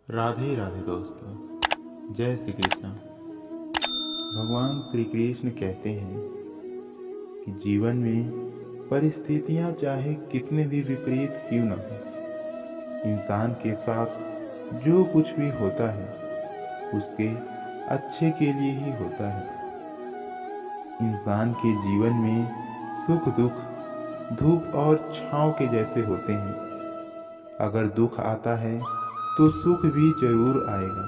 राधे राधे दोस्तों, जय श्री कृष्ण। भगवान श्री कृष्ण कहते हैं कि जीवन में परिस्थितियां चाहे कितने भी विपरीत क्यों न हो, इंसान के साथ जो कुछ भी होता है उसके अच्छे के लिए ही होता है। इंसान के जीवन में सुख दुख धूप और छांव के जैसे होते हैं। अगर दुख आता है तो सुख भी जरूर आएगा।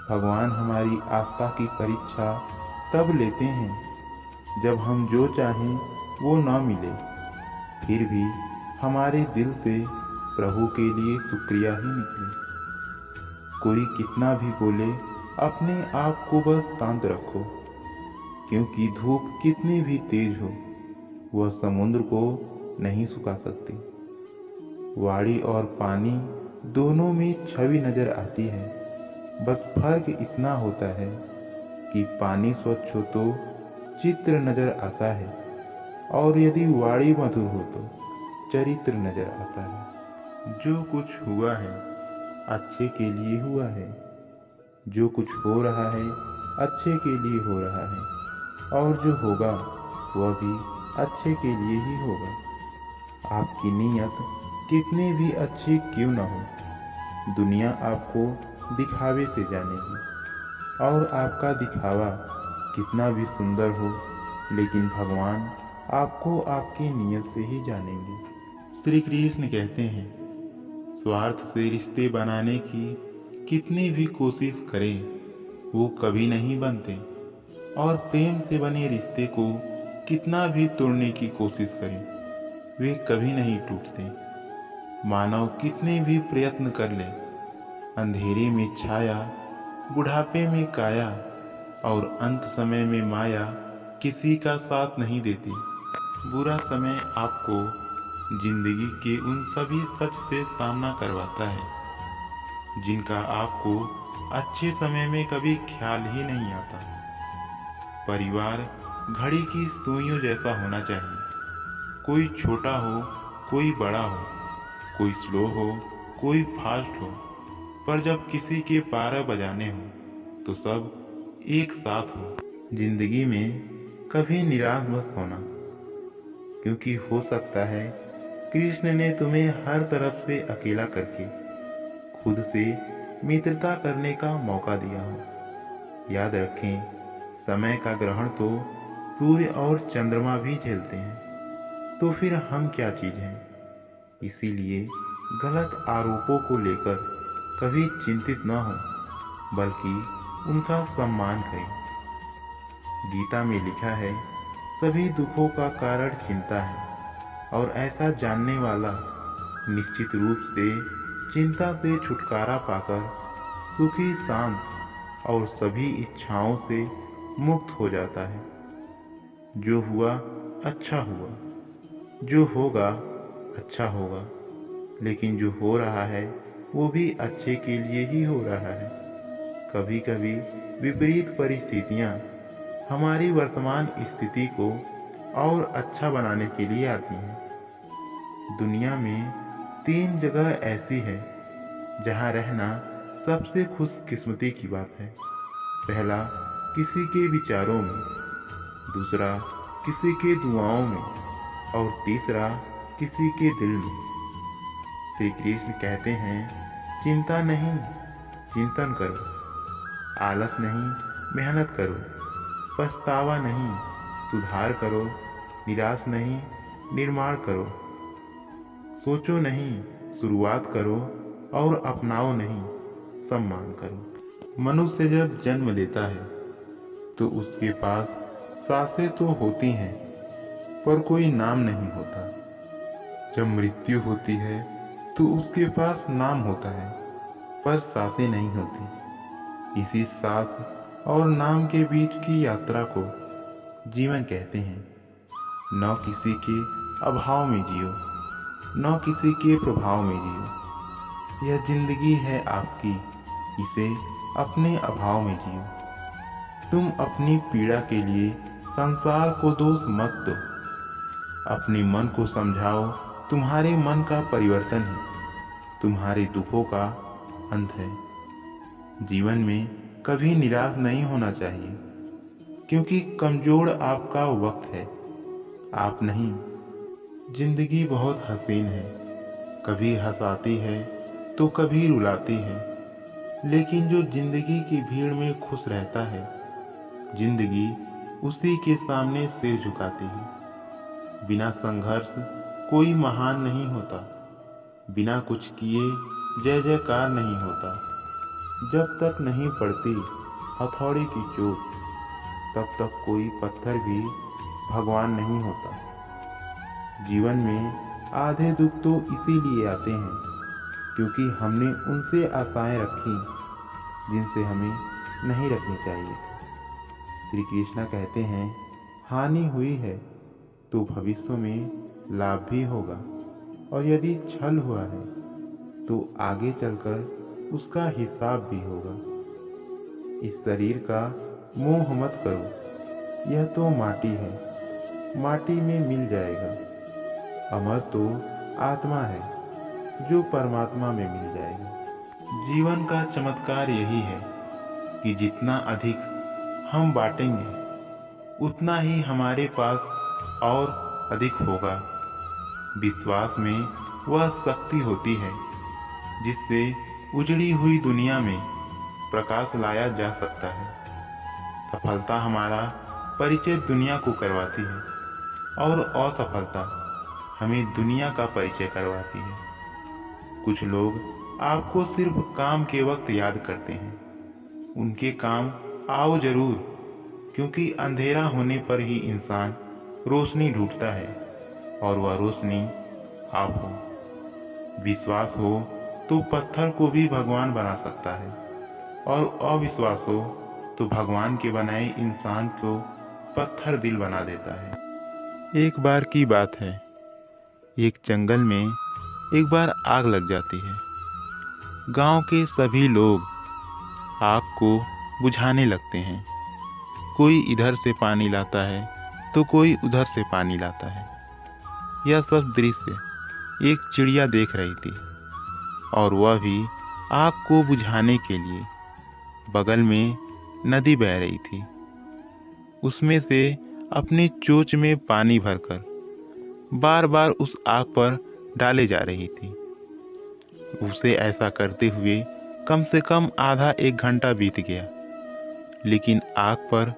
भगवान हमारी आस्था की परीक्षा तब लेते हैं जब हम जो चाहें वो न मिले, फिर भी हमारे दिल से प्रभु के लिए शुक्रिया ही निकले। कोई कितना भी बोले, अपने आप को बस शांत रखो, क्योंकि धूप कितनी भी तेज हो वह समुद्र को नहीं सुखा सकती। वाणी और पानी दोनों में छवि नजर आती है, बस फर्क इतना होता है कि पानी स्वच्छ हो तो चित्र नजर आता है, और यदि वाणी मधुर हो तो चरित्र नजर आता है। जो कुछ हुआ है अच्छे के लिए हुआ है, जो कुछ हो रहा है अच्छे के लिए हो रहा है, और जो होगा वह भी अच्छे के लिए ही होगा। आपकी नीयत कितनी भी अच्छी क्यों न हो, दुनिया आपको दिखावे से जानेगी, और आपका दिखावा कितना भी सुंदर हो, लेकिन भगवान आपको आपकी नीयत से ही जानेंगे। श्री कृष्ण कहते हैं, स्वार्थ से रिश्ते बनाने की कितनी भी कोशिश करें वो कभी नहीं बनते, और प्रेम से बने रिश्ते को कितना भी तोड़ने की कोशिश करें वे कभी नहीं टूटते। मानव कितने भी प्रयत्न कर ले, अंधेरे में छाया, बुढ़ापे में काया, और अंत समय में माया किसी का साथ नहीं देती। बुरा समय आपको जिंदगी के उन सभी सच से सामना करवाता है जिनका आपको अच्छे समय में कभी ख्याल ही नहीं आता। परिवार घड़ी की सुइयों जैसा होना चाहिए, कोई छोटा हो कोई बड़ा हो, कोई स्लो हो कोई फास्ट हो, पर जब किसी के 12 बजाने हो तो सब एक साथ हो। जिंदगी में कभी निराश मत होना, क्योंकि हो सकता है कृष्ण ने तुम्हें हर तरफ से अकेला करके खुद से मित्रता करने का मौका दिया हो। याद रखें, समय का ग्रहण तो सूर्य और चंद्रमा भी झेलते हैं, तो फिर हम क्या चीज हैं। इसीलिए गलत आरोपों को लेकर कभी चिंतित न हो, बल्कि उनका सम्मान करें। गीता में लिखा है, सभी दुखों का कारण चिंता है, और ऐसा जानने वाला निश्चित रूप से चिंता से छुटकारा पाकर सुखी शांत और सभी इच्छाओं से मुक्त हो जाता है। जो हुआ अच्छा हुआ, जो होगा अच्छा होगा, लेकिन जो हो रहा है वो भी अच्छे के लिए ही हो रहा है। कभी कभी विपरीत परिस्थितियां हमारी वर्तमान स्थिति को और अच्छा बनाने के लिए आती हैं। दुनिया में 3 जगह ऐसी है जहां रहना सबसे खुशकिस्मती की बात है। पहला, किसी के विचारों में, दूसरा किसी के दुआओं में, और तीसरा किसी के दिल में। श्री कृष्ण कहते हैं, चिंता नहीं चिंतन करो, आलस नहीं मेहनत करो, पछतावा नहीं सुधार करो, निराश नहीं निर्माण करो, सोचो नहीं शुरुआत करो, और अपनाओ नहीं सम्मान करो। मनुष्य जब जन्म लेता है तो उसके पास सांसें तो होती हैं, पर कोई नाम नहीं होता। जब मृत्यु होती है तो उसके पास नाम होता है, पर सांसें नहीं होती। इसी सांस और नाम के बीच की यात्रा को जीवन कहते हैं। न किसी के अभाव में जियो, न किसी के प्रभाव में जियो। यह जिंदगी है आपकी, इसे अपने अभाव में जियो। तुम अपनी पीड़ा के लिए संसार को दोष मत दो, अपने मन को समझाओ। तुम्हारे मन का परिवर्तन ही तुम्हारे दुखों का अंत है। जीवन में कभी निराश नहीं होना चाहिए, क्योंकि कमजोर आपका वक्त है, आप नहीं। जिंदगी बहुत हसीन है, कभी हंसाती है तो कभी रुलाती है, लेकिन जो जिंदगी की भीड़ में खुश रहता है, जिंदगी उसी के सामने सिर झुकाती है। बिना संघर्ष कोई महान नहीं होता, बिना कुछ किए जय जयकार नहीं होता। जब तक नहीं पड़ती हथौड़े की चोट, तब तक कोई पत्थर भी भगवान नहीं होता। जीवन में आधे दुख तो इसीलिए आते हैं क्योंकि हमने उनसे आशाएं रखी जिनसे हमें नहीं रखनी चाहिए। श्री कृष्ण कहते हैं, हानि हुई है तो भविष्य में लाभ भी होगा, और यदि छल हुआ है तो आगे चलकर उसका हिसाब भी होगा। इस शरीर का मोह मत करो, यह तो माटी है, माटी में मिल जाएगा। अमर तो आत्मा है, जो परमात्मा में मिल जाएगा। जीवन का चमत्कार यही है कि जितना अधिक हम बांटेंगे, उतना ही हमारे पास और अधिक होगा। विश्वास में वह शक्ति होती है जिससे उजड़ी हुई दुनिया में प्रकाश लाया जा सकता है। सफलता हमारा परिचय दुनिया को करवाती है, और असफलता हमें दुनिया का परिचय करवाती है। कुछ लोग आपको सिर्फ काम के वक्त याद करते हैं, उनके काम आओ जरूर, क्योंकि अंधेरा होने पर ही इंसान रोशनी ढूंढता है, और वह रोशनी आप हो। विश्वास हो तो पत्थर को भी भगवान बना सकता है, और अविश्वास हो तो भगवान के बनाए इंसान को पत्थर दिल बना देता है। एक बार की बात है, एक जंगल में एक बार आग लग जाती है। गांव के सभी लोग आग को बुझाने लगते हैं। कोई इधर से पानी लाता है तो कोई उधर से पानी लाता है। यह सब दृश्य एक चिड़िया देख रही थी, और वह भी आग को बुझाने के लिए बगल में नदी बह रही थी। उसमें से अपनी चोंच में पानी भरकर बार बार उस आग पर डाले जा रही थी। उसे ऐसा करते हुए कम से कम आधा एक घंटा बीत गया, लेकिन आग पर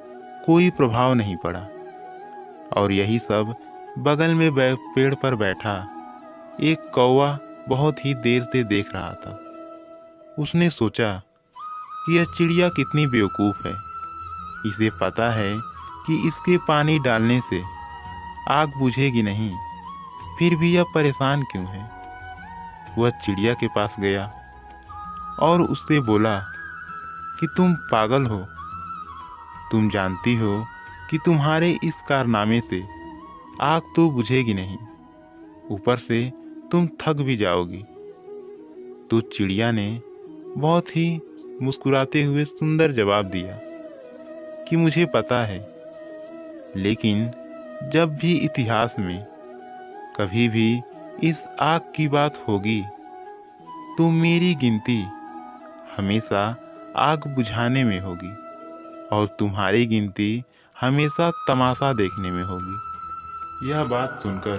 कोई प्रभाव नहीं पड़ा। और यही सब बगल में पेड़ पर बैठा एक कौवा बहुत ही देर से देख रहा था। उसने सोचा कि यह चिड़िया कितनी बेवकूफ़ है, इसे पता है कि इसके पानी डालने से आग बुझेगी नहीं, फिर भी यह परेशान क्यों है। वह चिड़िया के पास गया और उससे बोला कि तुम पागल हो, तुम जानती हो कि तुम्हारे इस कारनामे से आग तो बुझेगी नहीं, ऊपर से तुम थक भी जाओगी। तो चिड़िया ने बहुत ही मुस्कुराते हुए सुंदर जवाब दिया कि मुझे पता है, लेकिन जब भी इतिहास में कभी भी इस आग की बात होगी तो मेरी गिनती हमेशा आग बुझाने में होगी, और तुम्हारी गिनती हमेशा तमाशा देखने में होगी। यह बात सुनकर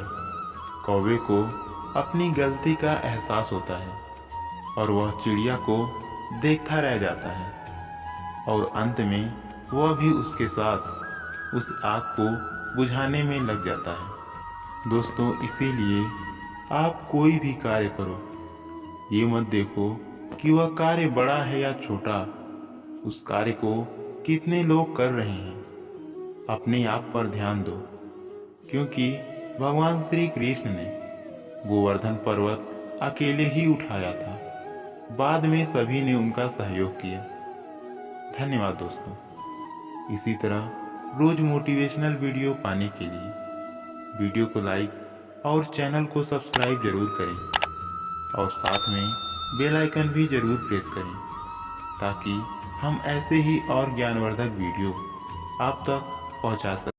कौवे को अपनी गलती का एहसास होता है, और वह चिड़िया को देखता रह जाता है, और अंत में वह भी उसके साथ उस आग को बुझाने में लग जाता है। दोस्तों, इसीलिए आप कोई भी कार्य करो, ये मत देखो कि वह कार्य बड़ा है या छोटा, उस कार्य को कितने लोग कर रहे हैं। अपने आप पर ध्यान दो, क्योंकि भगवान श्री कृष्ण ने गोवर्धन पर्वत अकेले ही उठाया था, बाद में सभी ने उनका सहयोग किया। धन्यवाद दोस्तों। इसी तरह रोज मोटिवेशनल वीडियो पाने के लिए वीडियो को लाइक और चैनल को सब्सक्राइब जरूर करें, और साथ में बेल आइकन भी जरूर प्रेस करें, ताकि हम ऐसे ही और ज्ञानवर्धक वीडियो आप तक पहुंचा सकें।